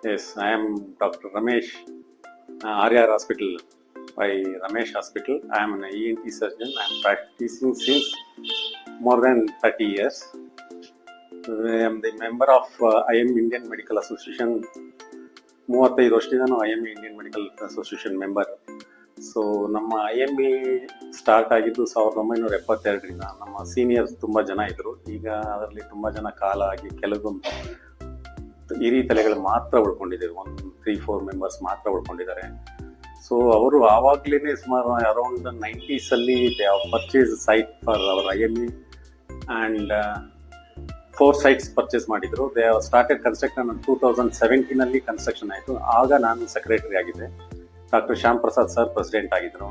Yes, I am Dr. Ramesh, RR Hospital by Ramesh Hospital. I am an ENT surgeon. I am practicing since more than 30 years. I am the member of IM Indian Medical Association. 35 ವರ್ಷದಿಂದ ನಾನು IM Indian Medical Association member. So ನಮ್ಮ IME start ಆಗಿದ್ದು 1972ರಿಂದ. ನಮ್ಮ seniors ತುಂಬ ಜನ ಇದ್ದರು. ಈಗ ಅದರಲ್ಲಿ ತುಂಬ ಜನ ಕಾಲ ಆಗಿ ಕೆಲವೊಂದು ಹಿರಿಯ ತಲೆಗಳು ಮಾತ್ರ ಉಳ್ಕೊಂಡಿದ್ದಾರೆ. 3-4 ಮೆಂಬರ್ಸ್ ಮಾತ್ರ ಉಳ್ಕೊಂಡಿದ್ದಾರೆ. ಸೊ ಅವರು ಆವಾಗಲೇ ಸುಮಾರು ಅರೌಂಡ್ 90s ಅಲ್ಲಿ they have purchase site for our IME and 4 sites purchase ಮಾಡಿದ್ರು. ದೇ ಹ್ಯಾವ್ ಸ್ಟಾರ್ಟೆಡ್ ಕನ್ಸ್ಟ್ರಕ್ಷನ್ 2017 ಅಲ್ಲಿ ಕನ್ಸ್ಟ್ರಕ್ಷನ್ ಆಯಿತು. ಆಗ ನಾನು ಸೆಕ್ರೆಟರಿ ಆಗಿದ್ದೆ. Doctor Shyam Prasad sir president ಆಗಿದ್ದರು.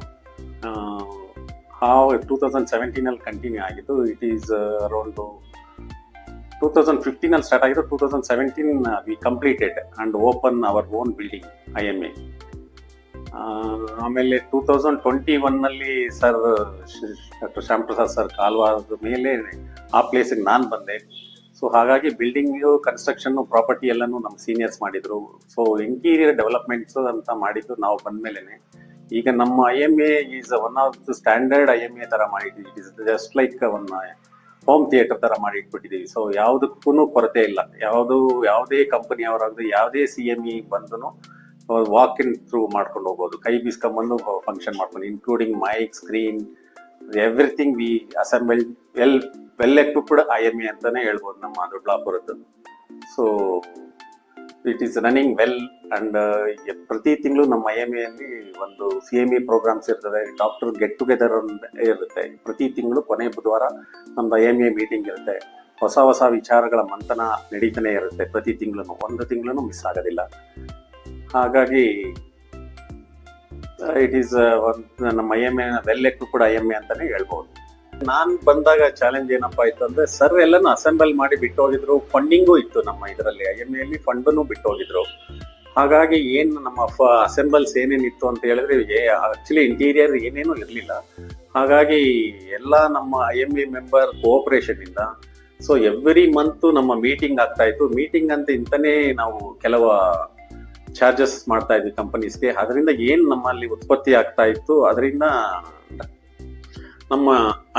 2017 ಅಲ್ಲಿ ಕಂಟಿನ್ಯೂ ಆಗಿತ್ತು. ಇಟ್ ಈಸ್ ಅರೌಂಡ್ 2015 ಅಲ್ಲಿ ಸ್ಟಾರ್ಟ್ ಆಗಿದ್ದು. 2017 we completed and open our own building IME. ಆಮೇಲೆ 2021 sir doctor Shyam Prasad sir ಕಾಲ್ವಾದ ಮೇಲೆ ಆ ಪ್ಲೇಸಿಗೆ ನಾನು ಬಂದೆ. ಸೊ ಹಾಗಾಗಿ ಬಿಲ್ಡಿಂಗು, ಕನ್ಸ್ಟ್ರಕ್ಷನ್ನು, ಪ್ರಾಪರ್ಟಿ ಎಲ್ಲನೂ ನಮ್ಮ ಸೀನಿಯರ್ಸ್ ಮಾಡಿದರು. ಸೊ ಇಂಟೀರಿಯರ್ ಡೆವಲಪ್ಮೆಂಟ್ಸ್ ಅಂತ ಮಾಡಿದ್ದು ನಾವು ಬಂದಮೇಲೆ. ಈಗ ನಮ್ಮ IME is one of the standard IME ಥರ ಮಾಡಿದ್ವಿ. It is just like one home theatre ಥರ ಮಾಡಿ ಇಟ್ಬಿಟ್ಟಿದ್ದೀವಿ. ಸೊ ಯಾವುದಕ್ಕೂ ಕೊರತೆ ಇಲ್ಲ. ಯಾವುದೇ ಕಂಪನಿಯವರಾಗಲಿ ಯಾವುದೇ CME ಬಂದು ವಾಕ್ ಇನ್ ಥ್ರೂ ಮಾಡ್ಕೊಂಡು ಹೋಗ್ಬೋದು. ಕೈ ಬೀಸ್ಕೊಂಬಂದು ಫಂಕ್ಷನ್ ಮಾಡ್ಕೊಂಡು, including mic, screen, everything we assemble well equipped IME ಅಂತಾನೆ ಹೇಳ್ಬೋದು ನಮ್ಮ ದೊಡ್ಡಬಳ್ಳಾಪುರದ್ದು. So it is running well and ಪ್ರತಿ ತಿಂಗಳು ನಮ್ಮ IME ಅಲ್ಲಿ ಒಂದು CME ಪ್ರೋಗ್ರಾಮ್ಸ್ ಇರ್ತದೆ. ಡಾಕ್ಟರ್ ಗೆಟ್ ಟುಗೆದರ್ ಇರುತ್ತೆ. ಪ್ರತಿ ತಿಂಗಳು ಕೊನೆ ಬುಧವಾರ ನಮ್ದು IME ಮೀಟಿಂಗ್ ಇರುತ್ತೆ. ಹೊಸ ವಿಚಾರಗಳ ಮಂಥನ ನಡೀತಾನೆ ಇರುತ್ತೆ. ಪ್ರತಿ ತಿಂಗಳು ಒಂದು ತಿಂಗಳು ಮಿಸ್ ಆಗೋದಿಲ್ಲ. ಹಾಗಾಗಿ ಇಟ್ ಈಸ್ ನಮ್ಮ IME ವೆಲ್ ಎಕ್ವಿಪ್ಡ್ IME ಅಂತಾನೆ ಹೇಳ್ಬೋದು. ನಾನು ಬಂದಾಗ ಚಾಲೆಂಜ್ ಏನಪ್ಪಾ ಇತ್ತು ಅಂದ್ರೆ, ಸರ್ ಎಲ್ಲನೂ ಅಸೆಂಬಲ್ ಮಾಡಿ ಬಿಟ್ಟು ಹೋಗಿದ್ರು. ಫಂಡಿಂಗು ಇತ್ತು ನಮ್ಮ ಇದರಲ್ಲಿ, IME ಅಲ್ಲಿ ಫಂಡನ್ನು ಬಿಟ್ಟು ಹೋಗಿದ್ರು. ಹಾಗಾಗಿ ಏನು ನಮ್ಮ ಅಸೆಂಬಲ್ಸ್ ಏನೇನಿತ್ತು ಅಂತ ಹೇಳಿದ್ರೆ, ಆಕ್ಚುಲಿ ಇಂಟೀರಿಯರ್ ಏನೇನೂ ಇರಲಿಲ್ಲ. ಹಾಗಾಗಿ ಎಲ್ಲ ನಮ್ಮ IME ಮೆಂಬರ್ ಕೋಆಪರೇಷನ್ ಇಂದ ಸೊ ಎವ್ರಿ ಮಂತ್ ನಮ್ಮ ಮೀಟಿಂಗ್ ಆಗ್ತಾ ಇತ್ತು. ಮೀಟಿಂಗ್ ಅಂತ ಇಂತಾನೆ ನಾವು ಕೆಲವು ಚಾರ್ಜಸ್ ಮಾಡ್ತಾ ಇದ್ವಿ ಕಂಪನೀಸ್ಗೆ. ಅದರಿಂದ ಏನು ನಮ್ಮಲ್ಲಿ ಉತ್ಪತ್ತಿ ಆಗ್ತಾ ಇತ್ತು ಅದರಿಂದ ನಮ್ಮ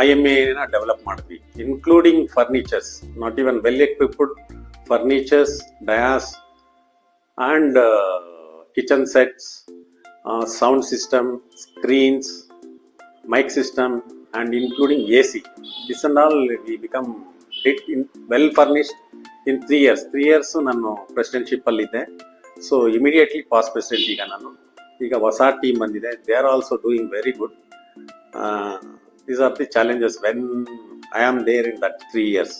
IME ಡೆವಲಪ್ ಮಾಡಿದ್ವಿ. Including furnitures, not even well equipped furnitures, dais and kitchen sets, sound system, screens, mic system and including AC. This and all we become well furnished in 3 years. 3 years ನಾನು ಪ್ರೆಸಿಡೆಂಟ್ಶಿಪ್ಪಲ್ಲಿದ್ದೆ. So immediately past president. ಈಗ ಹೊಸ team ಬಂದಿದೆ. They are also doing very good. These are the challenges when I am there in that 3 years.